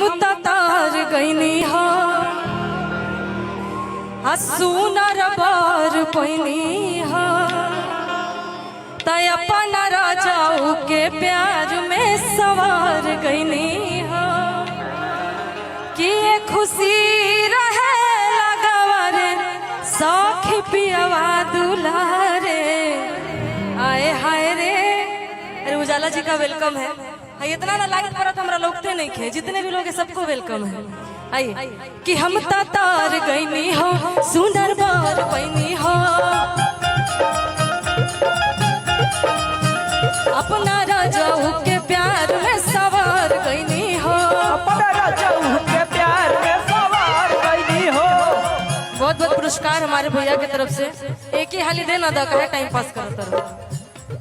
हम तार गईनी हो सुनर बार पैनी हो तय अपन राजाऊ के प्यार में सवार गईनी हो कि ये खुशी रहे लगावरे सखी पियवा दुलारे आए हाय रे। अरे उजाला जी का वेलकम है। इतना ना लागत पर हमरा लोगते नहीं खे, जितने भी लोग हैं सबको वेलकम है। आइए कि हम तार गईनी हो सुंदर बार पैनी हो अपना राजाऊ के प्यार में सवार गईनी हो अपना राजाऊ के प्यार में सवार गईनी हो। बहुत बहुत पुरस्कार हमारे भैया की तरफ से। एक ही हाली देना दा कहे टाइम पास करता रहो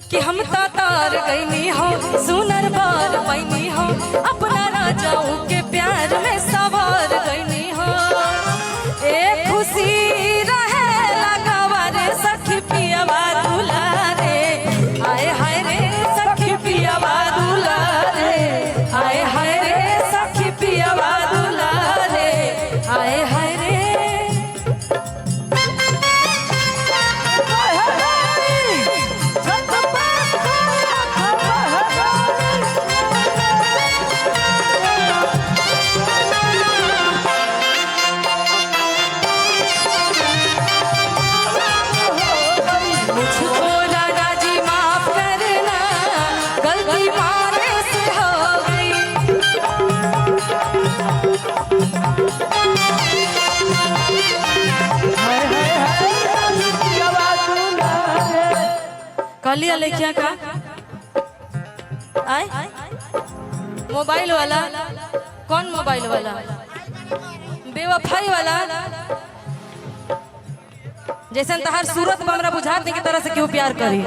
कि हम तार गईनी हो सुनर बार पैनी हो अपना राजाऊ के प्यार में सवार गईनी हो। एक खुशी रहे लगावा रे सखी पियवा दुलारे आए हाय रे सखी पियवा दुलारे आए हाय रे सखी पियवा दुलारे आए हाय रे। कलिया लेखिया का आए मोबाइल वाला कौन मोबाइल वाला बेवफाई वाला जैसे तहार सूरत में हमरा बुझात नहीं की तरह से क्यों प्यार करी।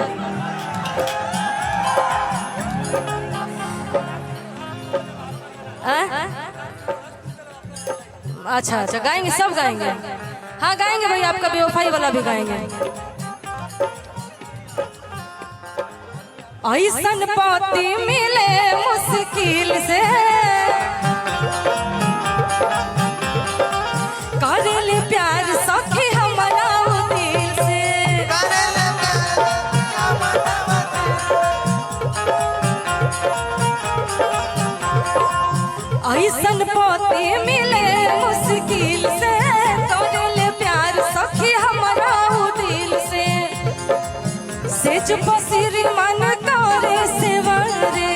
अच्छा अच्छा गाएंगे सब गाएंगे। हाँ गाएंगे भाई आपका बेवफाई वाला भी गाएंगे। ऐसन पति मिले मुश्किल से करेले प्यार सखी हमारा दिल से ऐसन पति मिले मुश्किल से करेले प्यार सखी हमारा दिल से सेज पसीरी मन करे सेवारे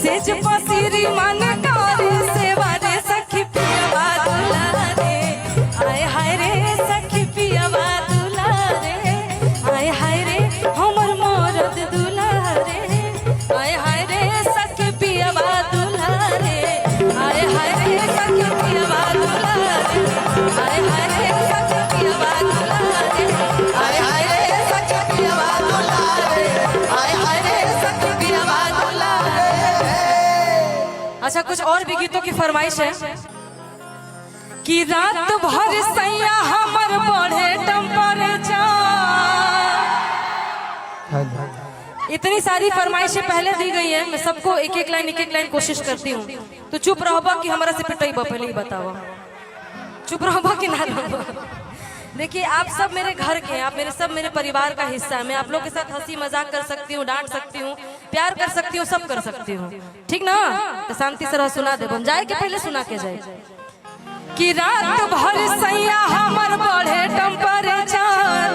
सेज पसीरी मन करे सेवारे सखी पियवा दुलारे आए हाय रे सखी पियवा दुलारे आए हाय रे हमर मरद दुलारे आए हाय रे सखी पियवा दुलारे आए हाय रे सखी पियवा दुलारे आए हाय रे सखी पियवा दुलारे आए हाय रे सखी पियवा दुलारे आए हाय रे सखी पियवा दुलारे। अच्छा कुछ और भी गीतों की फरमाइश है कि रात भर सैया हमर बढ़े टेम्परेचर। इतनी सारी फरमाइशें पहले दी गई है, मैं सबको एक एक लाइन कोशिश करती हूँ। तो चुप रहो कि हमारा से पिटाई पहले ही बताओ, चुप रहो कि ना रहो। देखिए आप सब मेरे घर के हैं, आप मेरे परिवार का हिस्सा है। मैं आप लोग के साथ हंसी मजाक कर सकती हूँ, डांट सकती हूँ, प्यार कर सकती हूँ, सब कर सकती हूँ, ठीक ना। तो शांति से रहो, सुना दे बन जाए कि पहले सुना के जाए कि रात भर सैया हमर बढ़े टेम्परेचर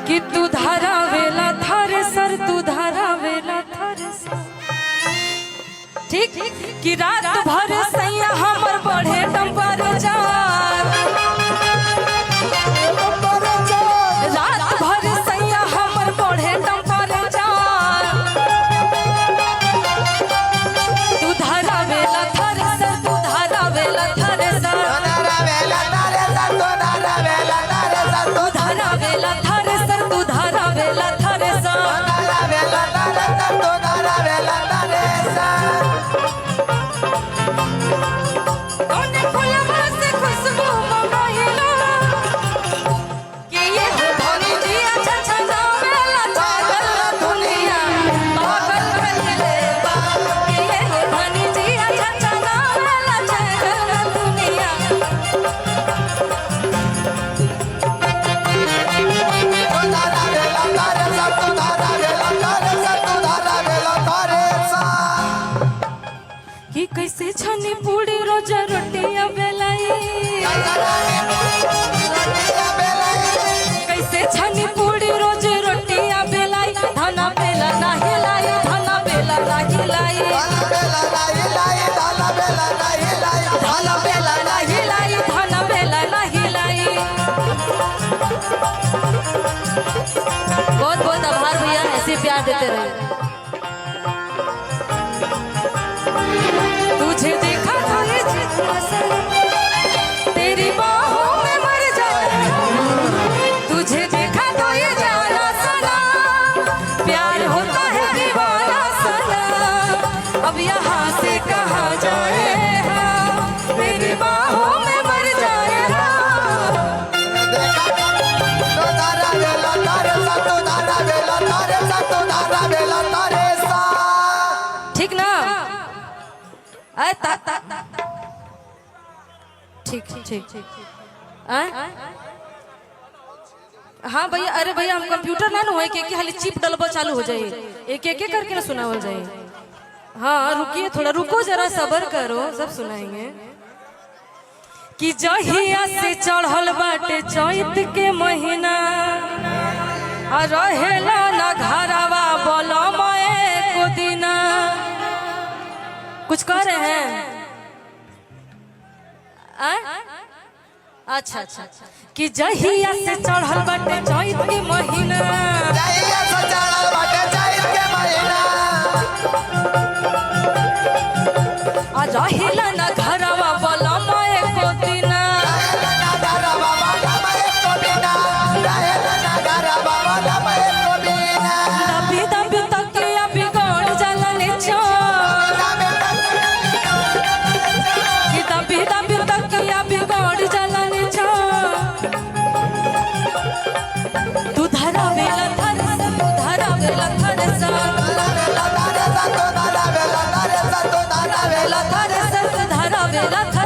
कि तू धारा वेला थारे सर तू धारा वेला थारे सर ठीक कि रात भर सैया हमर बढ़े टेम्परेचर रात भर सैया हमर बढ़े टेम्परेचर तू धारा वेला थारे सर तू धारा वेला थारे सर तू धारा वेला थारे सर तू धारा वेला थारे सर कौन फुलवा से खुशबू मंगाइला कि ये हो धनी जी अच्छा अच्छा नावेला पागल दुनिया पागल कर ले बा कि ये हो धनी जी अच्छा अच्छा नावेला छनी पूड़ी रोज रोटियां बेलाई, कैसे छनी पूड़ी रोज रोटियां बेलाई, धना बेला नाही लाई, धना बेला नाही लाई, धना बेला नाही लाई, धना बेला नाही लाई। बहुत बहुत आभार भैया, ऐसे प्यार देते रहे। तुझे देखा था ये तेरी बाहों में मर जाना, तुझे देखा तो ये जाना सना, प्यार होता है दीवाना सना, अब यहाँ से कहाँ जाए हम, तेरी बाहों में मर जाए हम। ठीक ना? ठीक ठीक ठीक। हाँ भैया, अरे भैया हम कंप्यूटर ना हो एक खाली चिप डलबा चालू हो जाए, एक एक करके ना सुनावल जाए। हाँ रुकिए थोड़ा, रुको जरा सबर करो, सब सुनाएंगे। कि जहिया से चढ़ल बाटे चैत के महीना, रहेला ना घरवा बोलम एको दिना। कुछ कह रहे हैं? अच्छा अच्छा। कि जहिया से चढ़ल बाटे चैत के महीना, जहिया से चढ़ल बाटे चैत के महीना, आ रहेला ना घरवा बोलम एको दिना, दबी दबी तकिया बिगड़ जाला नीचा, दबी दबी तकिया बिगड़ जाला नीचा, तू धरा बेला थरसा, तू धरा बेला थरसा, तू धरा बेला थरसा, तू धरा बेला थरसा, तू धरा बेला थरसा, तू धरा बेला थरसा,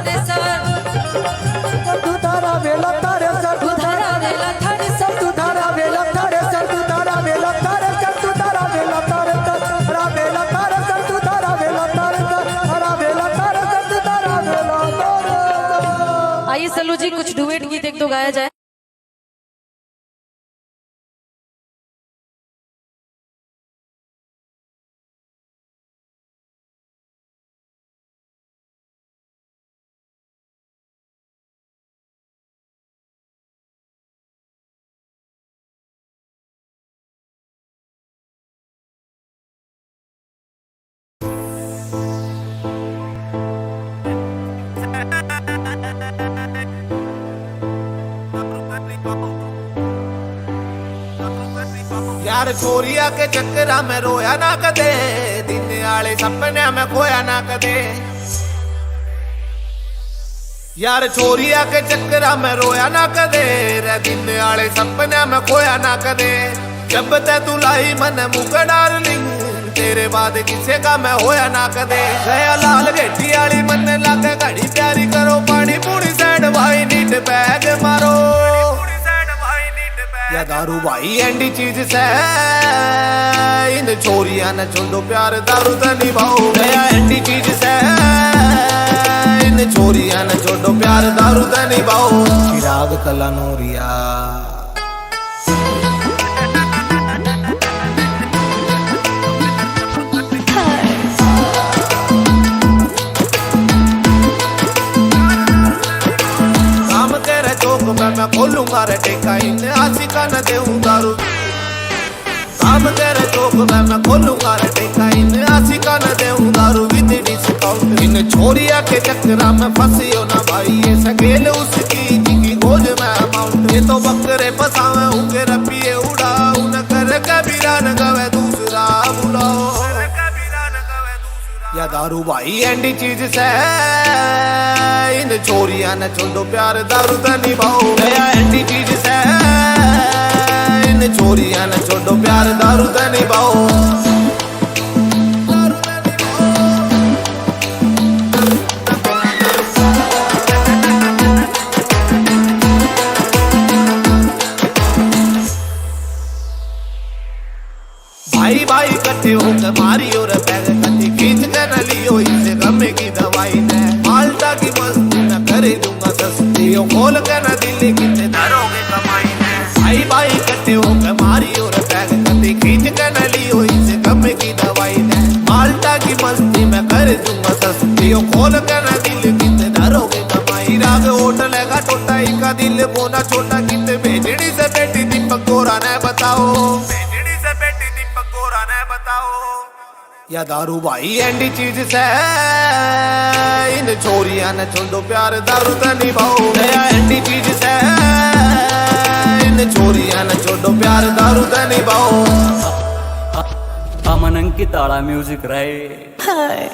तू धरा बेला थरसा, तू धरा बेला थरसा, तू धरा बेला थरसा, तू धरा बेला थरसा, तू धरा बेला थरसा, रा बेला थरसा, तू धरा बेला थरसा, रा बेला थरसा, तू धरा बेला थरसा। आइए सल्लू जी कुछ डुएट गीत एक दो गाया जाए। यार चोरिया के चक्करा में रोया ना कदे, दिन आले सपने में खोया ना कदे। यार चोरिया के चक्करा में रोया ना कदे, रे दिन आले सपने में खोया ना कदे। जब ते तू लाई मन मुका डार्लिंग, तेरे बाद किसे का मैं होया ना कदे। गया लाल गेटी आली मन लागे घड़ी प्यारी करो, पानी पूरी सैड भाई नीट बैग मारो। या दारू भाई एंडी चीज से, इन चोरिया न छोड़ो प्यार दारू तो निभाओ। गया एंडी चीज से, इन चोरिया न छोड़ो प्यार दारू तो निभाओ। चिराग कला नूरिया मैं खोलूंगा रे टेका, इन आशिका न देऊं दारू। काम तेरे चौक में मैं खोलूंगा रे टेका, इन आशिका न देऊं दारू। विद डिस्काउंट इन छोरिया के चक्करा में फंसियो ना भाई, ये सकेल उसकी जिंदगी गोज में अमाउंट। ये तो बकरे फसावे उनके रपिए उड़ाऊ, न कर कबीरा न गवे दूसरा बुलाओ। या दारू भाई एंडी चीज से, इन चोरिया न छोड़ो प्यार दारू तो निभाओ। गया एंडी चीज से, इन चोरिया न छोड़ो प्यार दारू तो निभाओ। भाई भाई इकट्ठे होकर मारियो रे बैग, कति खींच कर लियो इसे गमे की दवाई। खोल के न दिल्ली कितने धरोगे कमाई ने भाई भाई इकट्ठे होकर मारी और बैग कति खींच के न ली हुई से कम की दवाई ने माल्टा की मस्ती में कर दूंगा सस्ती खोल के न दिल कितने धरोगे कमाई राग होटल का टोटा का दिल बोना छोटा कितने भेजड़ी से बेटी दीपक गोरा ने बताओ भेजड़ी से बेटी दीपक गोरा ने बताओ या दारू भाई एंडी चीज से इन छोरिया ने छोड़ो प्यार दारू तो निभाओ या एंडी चीज से इन छोरिया ने छोड़ो प्यार दारू तो निभाओ अमन अंकित ताड़ा म्यूजिक रहे हाय